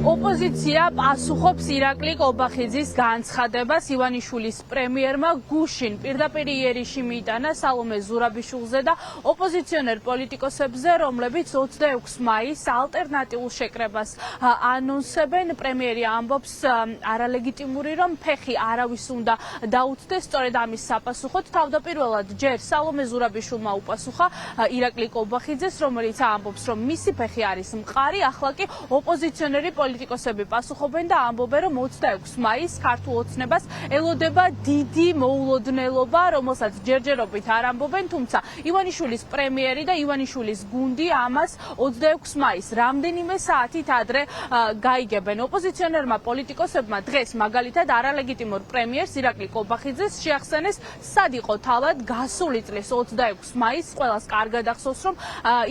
ოპოზიცია პასუხობს ირაკლი კობახიძის განცხადებას. ივანიშვილის პრემიერმა გუშინ პირდაპირ იერიში მიიტანა სალომე ზურაბიშვილზე და ოპოზიციონერ პოლიტიკოსებზე, რომლებიც 26 მაისს ალტერნატიულ შეკრებას ანონსებენ. პრემიერი ამბობს არალეგიტიმური, რომ ფეხი არავის უნდა დაუწდეს. სწორედ ამის საპასუხოდ თავდაპირველად ჯერ სალომე ზურაბიშვილმა უპასუხა ირაკლი კობახიძეს, რომელიც ამბობს, რომ მისი ფეხი არის მყარი. ახლა კი ოპოზიციონერი პოლიტიკოსები პასუხობენ და ამბობენ, რომ 26 მაისს ქართულ ოცნებას ელოდება დიდი მოულოდნელობა, რომელსაც ჯერჯერობით არ ამბობენ, თუმცა ივანიშვილის პრემიერი და ივანიშვილის გუნდი ამას 26 მაისს რამდენიმე საათით ადრე გაიგებენ. ოპოზიციონერმა პოლიტიკოსებმა დღეს მაგალითად არალეგიტიმურ პრემიერს ირაკლი კობახიძეს შეახსენეს, სად იყო თავად გასული წლის 26 მაისს. ყველას კარგად ახსოვს, რომ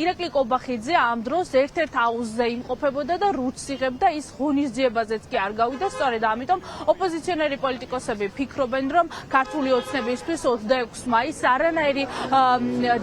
ირაკლი კობახიძე ამ დროს ერთ-ერთ აუზზე იმყოფებოდა და რუჩს იღებდა, ის ღონისძიებაზეც კი არ გავიდა. სწორედ ამიტომ ოპოზიციონერი პოლიტიკოსები ფიქრობენ, რომ ქართული ოცნებისთვის 26 მაისს არანაირი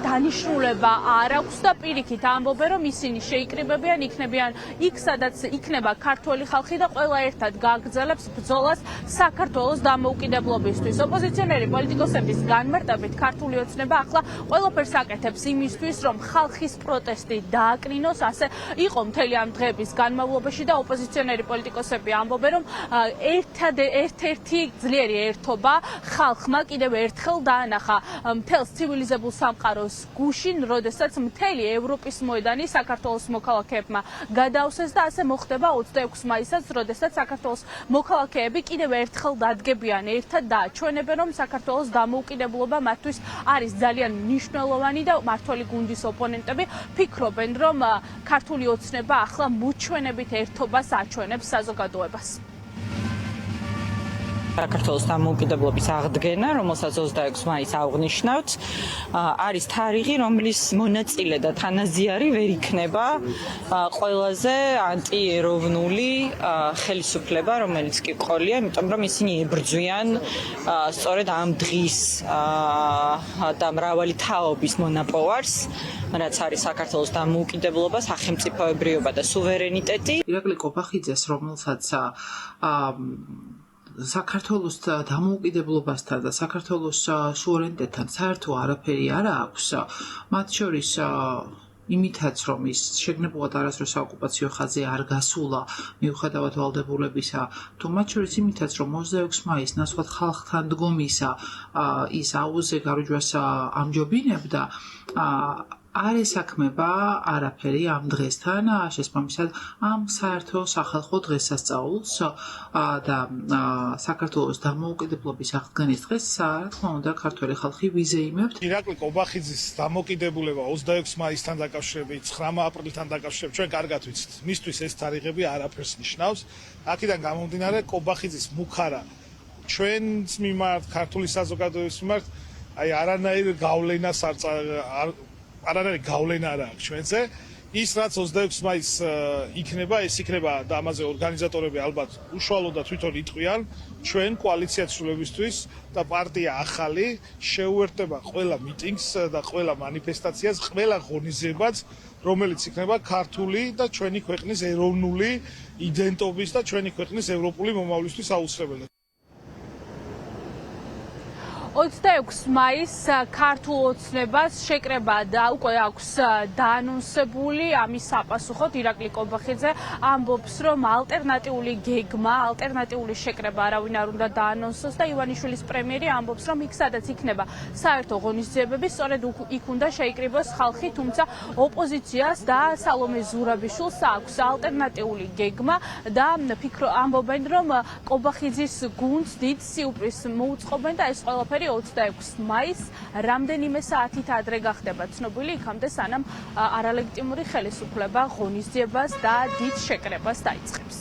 დანიშნულება არ აქვს და პირიქით ამბობენ, რომ ისინი შეიკრიბებიან, იქნებიან იქ, სადაც იქნება ქართველი ხალხი და ყველა ერთად გააგრძელებს ბრძოლას საქართველოს დამოუკიდებლობისთვის. ოპოზიციონერი პოლიტიკოსების განმარტებით ქართული ოცნება ახლა ყველაფერს აკეთებს იმისთვის, რომ ხალხის პროტესტი დააკნინოს. ასე იყო მთელი ამ დღეების განმავლობაში და ოპოზიციონერი პოლიტიკოსები ამბობენ, რომ ერთ-ერთი ძლიერი ერთობა ხალხმა კიდევ ერთხელ დაანახა მთელს ცივილიზებულ სამყაროს გუშინ, როდესაც მთელი ევროპის მოედანი საქართველოს მოქალაქეებმა გადაავსეს და ასე მოხდება 26 მაისსაც, როდესაც საქართველოს მოქალაქეები კიდევ ერთხელ დადგებიან ერთად და აჩვენებენ, რომ საქართველოს დამოუკიდებლობა მათთვის არის ძალიან მნიშვნელოვანი და მართველი გუნდის ოპონენტები ფიქრობენ, რომ ქართული ოცნება ახლა მოჩვენებით ერთობას აჩვენებს საზოგადოებას. საქართველოს დამოუკიდებლობის აღდგენა, რომელსაც 26 მაისს აღნიშნავთ, არის თარიღი, რომლის მონაწილე და თანაზიარი ვერ იქნება ყველაზე ანტიეროვნული ხელისუფლება, რომელიც კი ყოლია, იმიტომ რომ ისინი ებრძვიან სწორედ ამ დღის და მრავალი თაობის მონაპოვარს, რაც არის საქართველოს დამოუკიდებლობა, სახელმწიფოებრიობა და სუვერენიტეტი. ირაკლი კობახიძეს, რომელსაც საქართველოს დამოუკიდებლობასთან და საქართველოს სუვერენიტეტთან საერთო არაფერი არ აქვს, მათ შორის იმითაც, რომ ის შეგნებულად არასდროს საოკუპაციო ხაზზე არ გასულა მიუხედავად ვალდებულებისა, თუ მათ შორის იმითაც, რომ 26 მაისს ნაცვლად ხალხთან დგომისა ის აუზზე გარუჯვას ამჯობინებდა, არ ესაქმება არაფერი ამ დღესთან, შესაბამისად ამ საერთო სახალხო დღესასწაულს და საქართველოს დამოუკიდებლობის აღდგენის დღეს, რა თქმა უნდა, ქართველი ხალხი ვიზეიმებთ. ირაკლი კობახიძის დამოუკიდებლობა 26 მაისთან დაკავშირებით, 9 აპრილთან დაკავშირებით, ჩვენ კარგად ვიცით. მისთვის ეს თარიღები არაფერს ნიშნავს. აქედან გამომდინარე, კობახიძის მუქარა ჩვენს მიმართ, ქართული საზოგადოების მიმართ, აი არანაირი გავლენა არ აქვს ჩვენზე. ის რაც 26 მაისს იქნება, ეს იქნება და ამაზე ორგანიზატორები ალბათ უშუალოდ და თვითონ იტყვიან, ჩვენ კოალიცია ცვლილებისთვის და პარტია ახალი შეუერთდება ყველა მიტინგს და ყველა მანიფესტაციას, ყველა ღონისძიებას, რომელიც იქნება ქართული და ჩვენი ქვეყნის ეროვნული იდენტობის და ჩვენი ქვეყნის ევროპული მომავლისთვის აუცილებელი. 26 მაისს ქართულ ოცნებას შეკრება და უკვე აქვს დაანონსებული. ამის საპასუხოდ ირაკლი კობახიძე ამბობს, რომ ალტერნატიული გეგმა, ალტერნატიული შეკრება არავინ არ უნდა დაანონსოს და ივანიშვილის პრემიერი ამბობს, რომ იქ სადაც იქნება საერთო ღონისძიებები, სწორედ იქ უნდა შეიკრიბოს ხალხი, თუმცა ოპოზიციას და სალომე ზურაბიშვილს აქვს ალტერნატიული გეგმა და ამბობენ, რომ კობახიძის გუნდს დიდ სიუპრიზს მოუწყობენ და ეს ყველაფერი 26 მაისს რამდენიმე საათით ადრე გახდება ცნობილი, იქამდე სანამ არალეგიტიმური ხელისუფლება ღონისძიებას და დიდ შეკრებას დაიწყებს.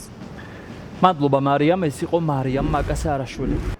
მადლობა მარიამ, ეს იყო მარიამ მაკასარაშვილი.